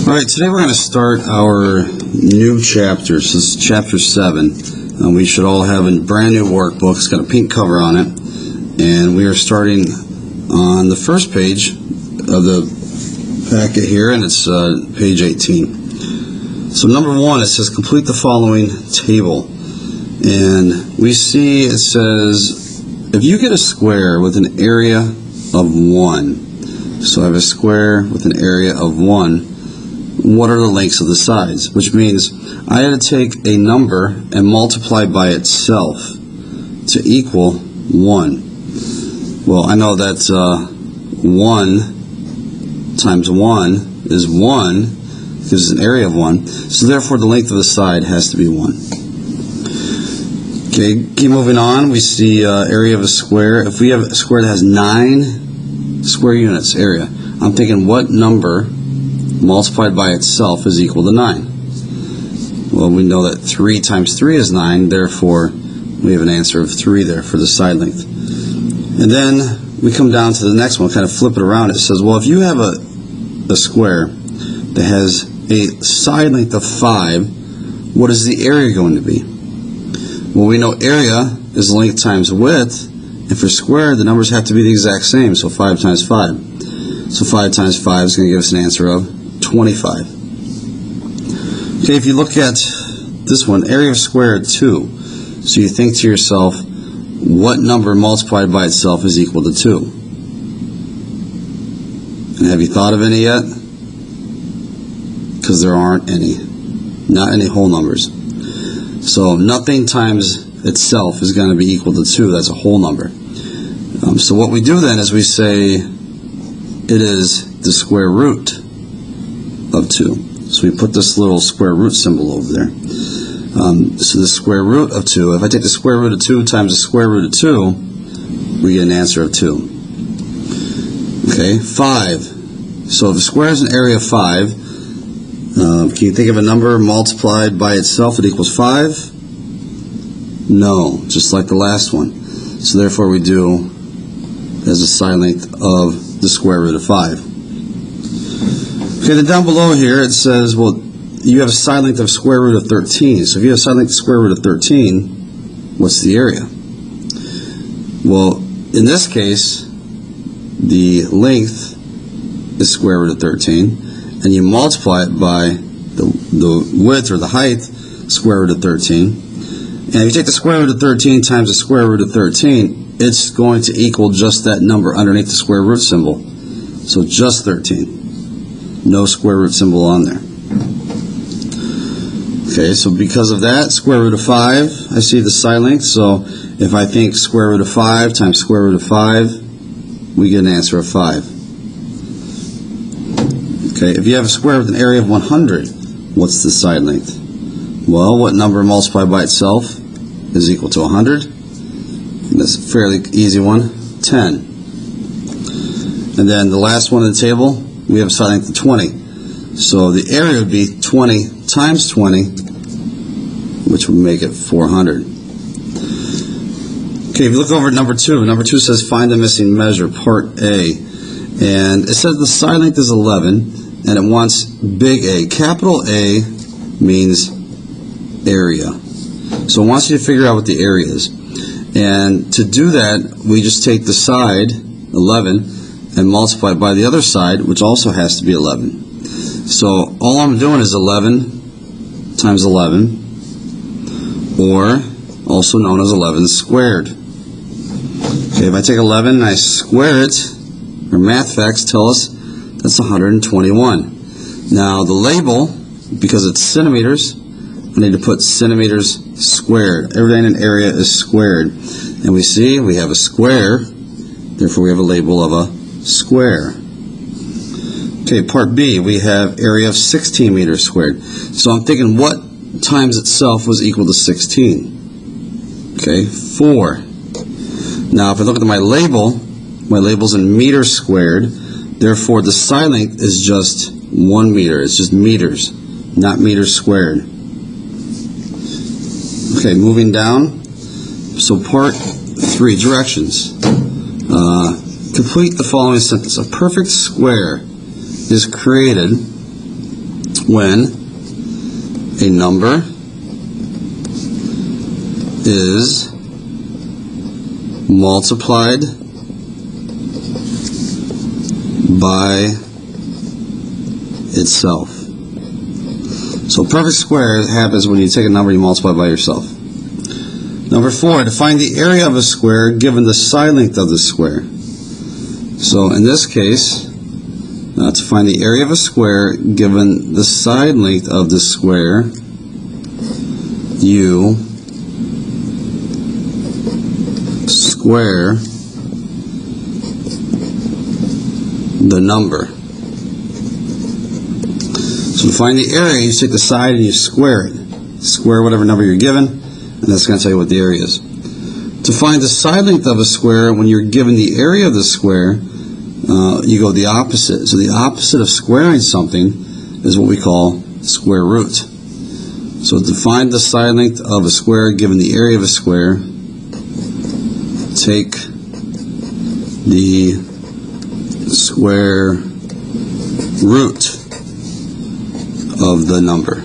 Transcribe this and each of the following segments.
Alright, today we're going to start our new chapter. This is chapter 7. We should all have a brand new workbook. It's got a pink cover on it. And we are starting on the first page of the packet here, and it's page 18. So number 1, it says complete the following table. And we see it says if you get a square with an area of 1, so I have a square with an area of 1, what are the lengths of the sides? Which means I had to take a number and multiply by itself to equal 1. Well, I know that 1 times 1 is 1 because it's an area of 1. So therefore the length of the side has to be 1. Okay, keep moving on. We see area of a square. If we have a square that has 9 square units area, I'm thinking what number multiplied by itself is equal to 9. Well, we know that 3 times 3 is 9, therefore we have an answer of 3 there for the side length. And then we come down to the next one, kind of flip it around. It says, well, if you have a square that has a side length of 5, what is the area going to be? Well, we know area is length times width, and for square the numbers have to be the exact same, so 5 times 5. So 5 times 5 is going to give us an answer of 25. Okay, if you look at this one, area of square 2. So you think to yourself, what number multiplied by itself is equal to 2? And have you thought of any yet? Because there aren't any. Not any whole numbers. So nothing times itself is going to be equal to 2. That's a whole number. So what we do then is we say it is the square root of 2. So we put this little square root symbol over there. So the square root of 2, if I take the square root of 2 times the square root of 2, we get an answer of 2. Okay, 5. So if a square has an area of 5, can you think of a number multiplied by itself that equals 5? No, just like the last one. So therefore we do as a side length of the square root of 5. Okay, then down below here it says, well, you have a side length of square root of 13. So if you have a side length of square root of 13, what's the area? Well, in this case, the length is square root of 13, and you multiply it by the width or the height, square root of 13. And if you take the square root of 13 times the square root of 13, it's going to equal just that number underneath the square root symbol. So just 13. No square root symbol on there. Okay, so because of that, square root of 5, I see the side length. So if I think square root of 5 times square root of 5, we get an answer of 5. Okay, if you have a square with an area of 100, what's the side length? Well, what number multiplied by itself is equal to 100? And that's a fairly easy one, 10. And then the last one in the table, we have a side length of 20. So the area would be 20 times 20, which would make it 400. Okay, if you look over at number 2, number 2 says find the missing measure, part A. And it says the side length is 11, and it wants big A. Capital A means area. So it wants you to figure out what the area is. And to do that, we just take the side, 11, and multiply it by the other side, which also has to be 11. So all I'm doing is 11 times 11, or also known as 11 squared. Okay, if I take 11 and I square it, our math facts tell us that's 121. Now the label, because it's centimeters, I need to put centimeters squared. Everything in area is squared. And we see we have a square, therefore we have a label of a square. Okay, part B, we have area of 16 meters squared. So I'm thinking what times itself was equal to 16? Okay, 4. Now if I look at my label's in meters squared, therefore the side length is just 1 meter. It's just meters, not meters squared. Okay, moving down. So part 3, directions. Complete the following sentence. A perfect square is created when a number is multiplied by itself. So perfect square happens when you take a number and you multiply by yourself. Number 4, to find the area of a square given the side length of the square. So in this case, to find the area of a square given the side length of the square, you square the number. So to find the area, you take the side and you square it. Square whatever number you're given, and that's going to tell you what the area is. To find the side length of a square, when you're given the area of the square, you go the opposite. So the opposite of squaring something is what we call square root. So to find the side length of a square given the area of a square, take the square root of the number.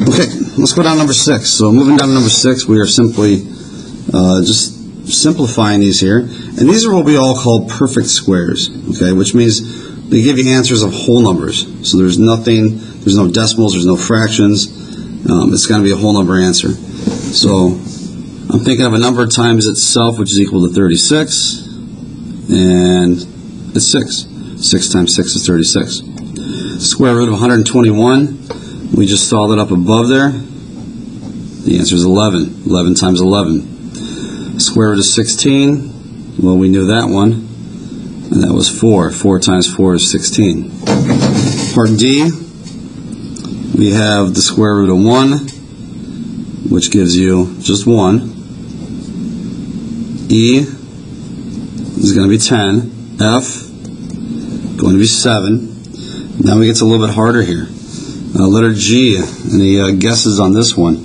Okay, let's go down to number 6. So moving down to number 6, we are simply just simplifying these here. And these are what we all call perfect squares, okay, which means they give you answers of whole numbers. So there's nothing, there's no decimals, there's no fractions. It's going to be a whole number answer. So I'm thinking of a number times itself, which is equal to 36, and it's 6. 6 times 6 is 36. Square root of 121, we just saw that up above there. The answer is 11. 11 times 11. Square root of 16, well, we knew that one, and that was 4. 4 times 4 is 16. Part D, we have the square root of 1, which gives you just 1. E is going to be 10. F going to be 7. Now we get to a little bit harder here. Letter G, any guesses on this one?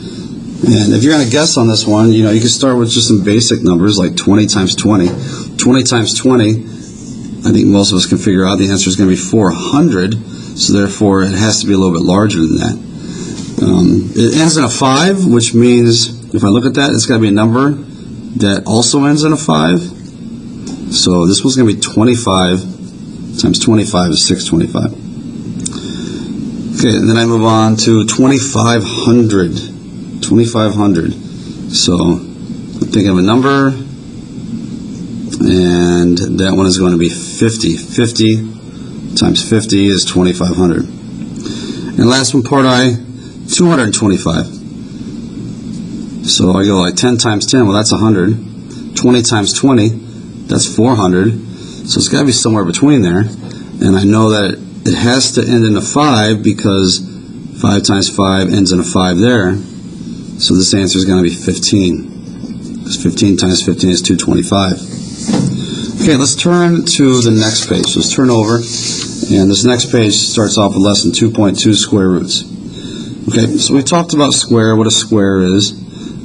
And if you're going to guess on this one, you can start with just some basic numbers like 20 times 20. 20 times 20, I think most of us can figure out the answer is going to be 400, so therefore it has to be a little bit larger than that. It ends in a 5, which means if I look at that, it's got to be a number that also ends in a 5. So this one's going to be 25 times 25 is 625. Okay, and then I move on to 2500. 2500. So I'm thinking of a number, and that one is going to be 50. 50 times 50 is 2500. And last one, part I, 225. So I go like 10 times 10, well that's 100. 20 times 20, that's 400. So it's got to be somewhere between there. And I know that it has to end in a 5 because 5 times 5 ends in a 5 there. So this answer is going to be 15. Because 15 times 15 is 225. Okay, let's turn to the next page. Let's turn over. And this next page starts off with lesson 2.2, square roots. Okay, so we talked about square, what a square is.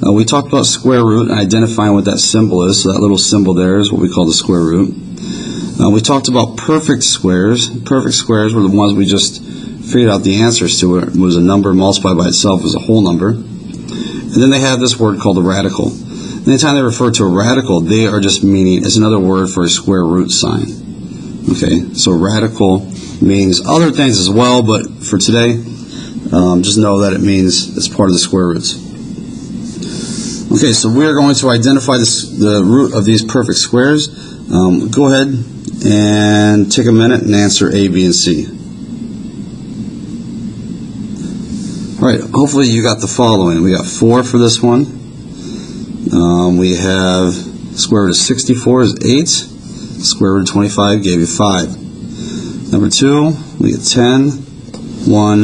We talked about square root and identifying what that symbol is. So that little symbol there is what we call the square root. We talked about perfect squares. Perfect squares were the ones we just figured out the answers to. It was a number multiplied by itself as a whole number. And then they have this word called a radical. Anytime they refer to a radical, they are just meaning, it's another word for a square root sign. Okay, so radical means other things as well, but for today, just know that it means it's part of the square roots. Okay, so we're going to identify the root of these perfect squares. Go ahead and take a minute and answer A, B, and C. Alright, hopefully you got the following. We got 4 for this one. We have square root of 64 is 8. Square root of 25 gave you 5. Number 2, we get 10, 1,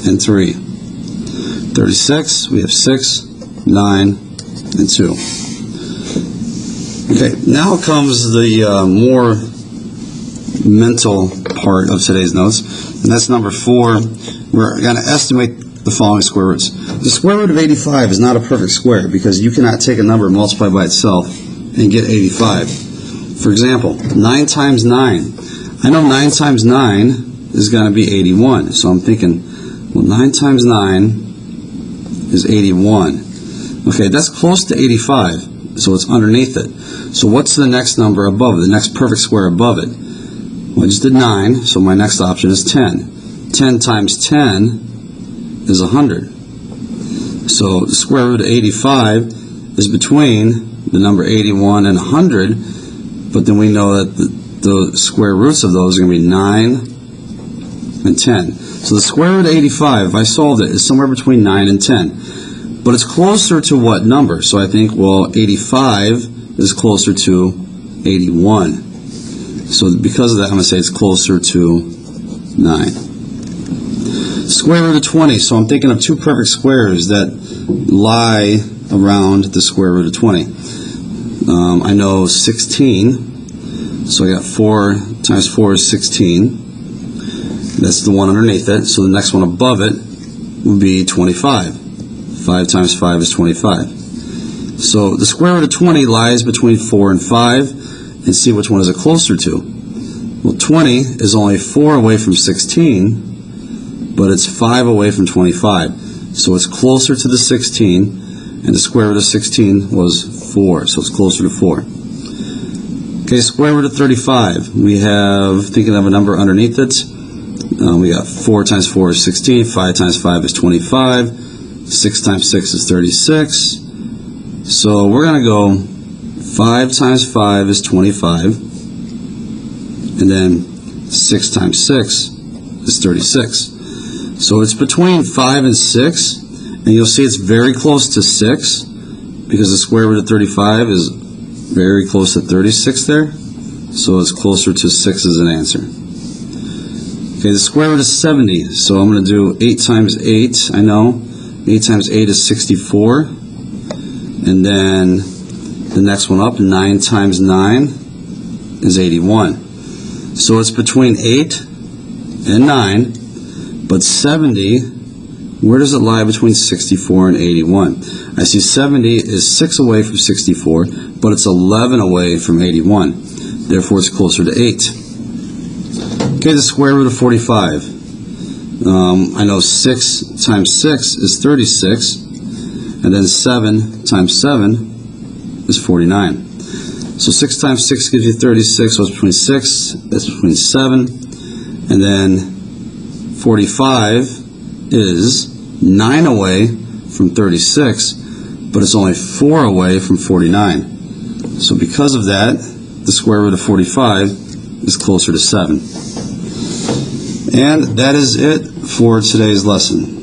and 3. 36, we have 6, 9, and 2. Okay, now comes the more mental part of today's notes, and that's number 4. We're going to estimate the following square roots. The square root of 85 is not a perfect square because you cannot take a number and multiply by itself and get 85. For example, 9 times 9. I know 9 times 9 is going to be 81. So I'm thinking, well, 9 times 9 is 81. Okay, that's close to 85, so it's underneath it. So what's the next number above it, the next perfect square above it? Well, I just did 9, so my next option is 10. 10 times 10 is 100. So the square root of 85 is between the number 81 and 100, but then we know that the square roots of those are going to be 9 and 10. So the square root of 85, if I solved it, is somewhere between 9 and 10. But it's closer to what number? So I think, well, 85 is closer to 81. So because of that, I'm going to say it's closer to 9. Square root of 20. So I'm thinking of two perfect squares that lie around the square root of 20. I know 16. So I got 4 times 4 is 16. That's the one underneath it. So the next one above it would be 25. 5 times 5 is 25. So the square root of 20 lies between 4 and 5, and see which one is it closer to. Well, 20 is only 4 away from 16, but it's 5 away from 25. So it's closer to the 16, and the square root of 16 was 4, so it's closer to 4. Okay, square root of 35. We have, thinking of a number underneath it, we got 4 times 4 is 16, 5 times 5 is 25, 6 times 6 is 36. So we're going to go 5 times 5 is 25, and then 6 times 6 is 36. So it's between 5 and 6, and you'll see it's very close to 6, because the square root of 35 is very close to 36 there, so it's closer to 6 as an answer. Okay, the square root of 70, so I'm going to do 8 times 8, I know. 8 times 8 is 64, and then the next one up, 9 times 9 is 81. So it's between 8 and 9, but 70, where does it lie between 64 and 81? I see 70 is 6 away from 64, but it's 11 away from 81. Therefore, it's closer to 8. Okay, the square root of 45. I know 6 times 6 is 36, and then 7 times 7 is 49. So 6 times 6 gives you 36, so it's between 6, that's between 7, and then 45 is 9 away from 36, but it's only 4 away from 49. So because of that, the square root of 45 is closer to 7. And that is it for today's lesson.